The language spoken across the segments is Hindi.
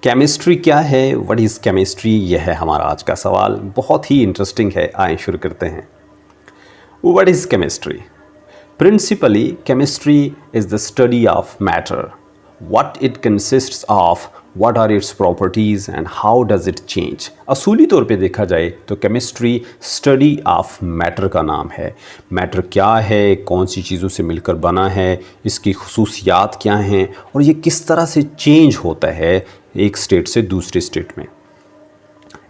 केमिस्ट्री क्या है, व्हाट इज़ केमिस्ट्री, यह है हमारा आज का सवाल। बहुत ही इंटरेस्टिंग है, आइए शुरू करते हैं। What is chemistry? Principally chemistry is the study of matter, what it consists of, what are its properties and how does it change। असूली तौर पे देखा जाए तो केमिस्ट्री स्टडी ऑफ मैटर का नाम है। मैटर क्या है, कौन सी चीज़ों से मिलकर बना है, इसकी खुसूसियात क्या हैं और ये किस तरह से चेंज होता है एक स्टेट से दूसरे स्टेट में।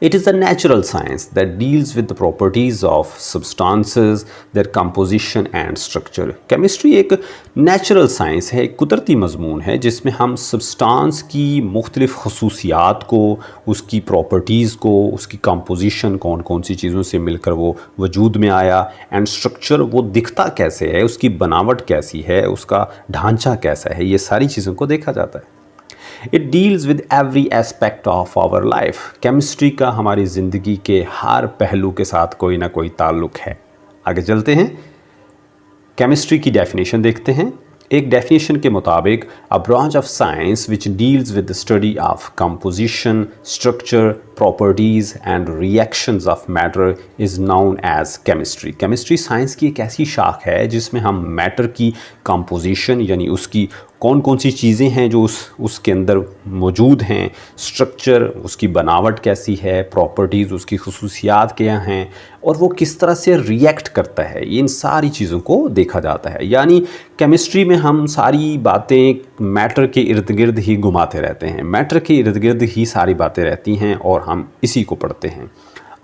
It is a natural science that deals with the properties of substances, their composition and structure। Chemistry एक natural science है, एक कुदरती मजमून है जिसमें हम substance की मुख्तलिफ खसूसियात को, उसकी properties को, उसकी composition कौन कौन सी चीज़ों से मिलकर वो वजूद में आया, and structure वो दिखता कैसे है, उसकी बनावट कैसी है, उसका ढांचा कैसा है, ये सारी चीज़ों को देखा जाता है। It deals with every aspect of our life. Chemistry का हमारी ज़िंदगी के हर पहलू के साथ कोई ना कोई ताल्लुक़ है। आगे चलते हैं, केमिस्ट्री की डेफिनेशन देखते हैं। एक डेफिनेशन के मुताबिक a branch of science which deals with the study of composition, structure, properties and reactions of matter is known as chemistry. Chemistry science की एक ऐसी शाख है जिसमें हम मैटर की कंपोजिशन यानी उसकी कौन कौन सी चीज़ें हैं जो उसके अंदर मौजूद हैं, स्ट्रक्चर उसकी बनावट कैसी है, प्रॉपर्टीज़ उसकी खसूसियात क्या हैं और वो किस तरह से रिएक्ट करता है, इन सारी चीज़ों को देखा जाता है। यानी केमिस्ट्री में हम सारी बातें मैटर के इर्द गिर्द ही घुमाते रहते हैं, मैटर के इर्द गिर्द ही सारी बातें रहती हैं और हम इसी को पढ़ते हैं।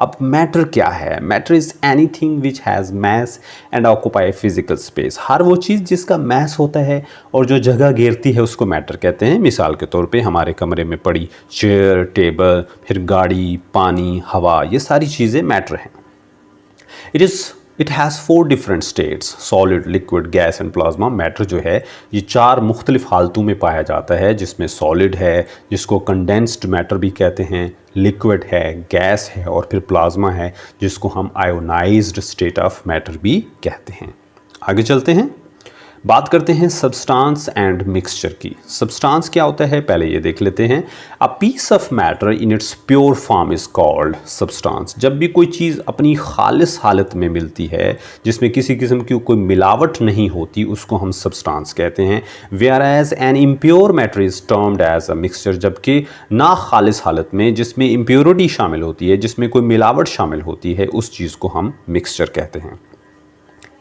अब मैटर क्या है? Matter is anything which has mass and occupy physical space. हर वो चीज़ जिसका मैस होता है और जो जगह घेरती है उसको मैटर कहते हैं। मिसाल के तौर पे हमारे कमरे में पड़ी चेयर, टेबल, फिर गाड़ी, पानी, हवा, ये सारी चीज़ें मैटर हैं। It has 4 different states, solid, liquid, gas and plasma. Matter जो है ये 4 मुख्तलिफ हालतों में पाया जाता है, जिसमें सॉलिड है जिसको कंडेंस्ड मैटर भी कहते हैं, लिक्विड है, गैस है और फिर प्लाज्मा है जिसको हम आयोनाइज्ड स्टेट ऑफ मैटर भी कहते हैं। आगे चलते हैं, बात करते हैं सब्सटेंस एंड मिक्सचर की। सब्सटेंस क्या होता है पहले ये देख लेते हैं। A piece of matter in its pure form is called substance. जब भी कोई चीज़ अपनी खालिस हालत में मिलती है जिसमें किसी किस्म की कोई मिलावट नहीं होती उसको हम सब्सटेंस कहते हैं। Whereas an impure matter is termed as a mixture. जबकि ना खालिस हालत में जिसमें इम्प्योरिटी शामिल होती है, जिसमें कोई मिलावट शामिल होती है, उस चीज़ को हम मिक्सचर कहते हैं।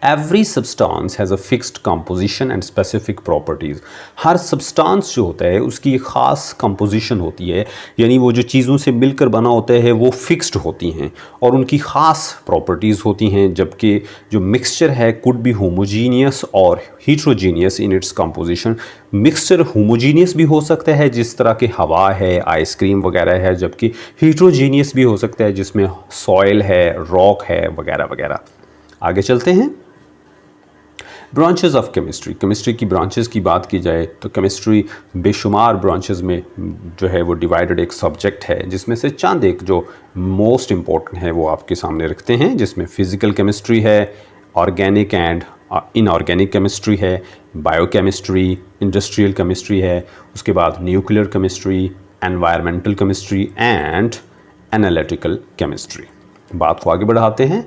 Every substance has a fixed composition and specific properties। Her substance जो होता है उसकी एक ख़ास composition होती है, यानी वो जो चीज़ों से मिलकर बना होता है वो fixed होती हैं और उनकी ख़ास properties होती हैं। जबकि जो mixture है could be homogeneous और heterogeneous in its composition। Mixture homogeneous भी हो सकता है जिस तरह के हवा है, आइसक्रीम वगैरह है, जबकि heterogeneous भी हो सकता है जिसमें सॉइल है, रॉक है वगैरह वगैरह। आगे चलते हैं, ब्रांचेस ऑफ केमिस्ट्री। केमिस्ट्री की ब्रांचेस की बात की जाए तो केमिस्ट्री बेशुमार ब्रांचेस में जो है वो डिवाइडेड एक सब्जेक्ट है, जिसमें से चंद एक जो मोस्ट इम्पोर्टेंट है वो आपके सामने रखते हैं, जिसमें फिज़िकल केमिस्ट्री है, ऑर्गेनिक एंड इनऑर्गेनिक केमिस्ट्री है, बायोकेमिस्ट्री, इंडस्ट्रियल केमिस्ट्री है, उसके बाद nuclear chemistry, environmental chemistry and analytical chemistry. बात को आगे बढ़ाते हैं,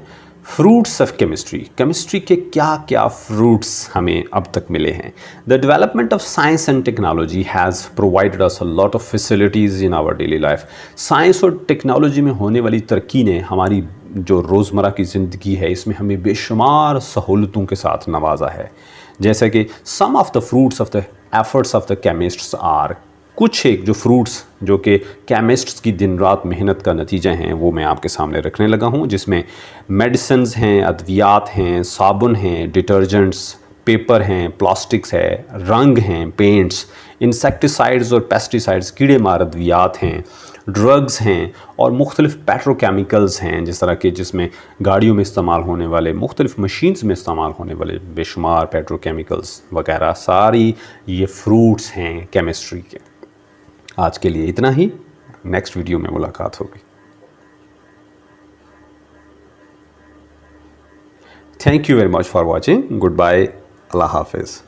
फ्रूट्स ऑफ केमिस्ट्री। केमिस्ट्री के क्या क्या फ्रूट्स हमें अब तक मिले हैं। The development of science and technology has provided us a lot of facilities in our daily life. Science और टेक्नोलॉजी में होने वाली तरक्की ने हमारी जो रोज़मर्रा की ज़िंदगी है इसमें हमें बेशुमार सहूलतों के साथ नवाजा है। जैसे कि some of the fruits of the efforts of the chemists are, कुछ एक जो फ्रूट्स जो कि केमिस्ट्स की दिन रात मेहनत का नतीजा हैं वो मैं आपके सामने रखने लगा हूँ, जिसमें मेडिसिन्स हैं, अद्वियात हैं, साबुन हैं, डिटर्जेंट्स, पेपर हैं, प्लास्टिक्स है, रंग हैं, पेंट्स, इंसेक्टिसाइड्स और पेस्टिसाइड्स, कीड़े मार अद्वियात हैं, ड्रग्स हैं और मुख्तलिफ पेट्रोकेमिकल्स हैं, जिस तरह के जिसमें गाड़ियों में इस्तेमाल होने वाले, मुख्तलिफ मशीन्स में इस्तेमाल होने वाले बेशुमार पेट्रोकेमिकल्स वगैरह, सारी ये फ्रूट्स हैं केमिस्ट्री के। आज के लिए इतना ही, नेक्स्ट वीडियो में मुलाकात होगी। Thank you very much for watching. Goodbye, अल्लाह हाफिज़।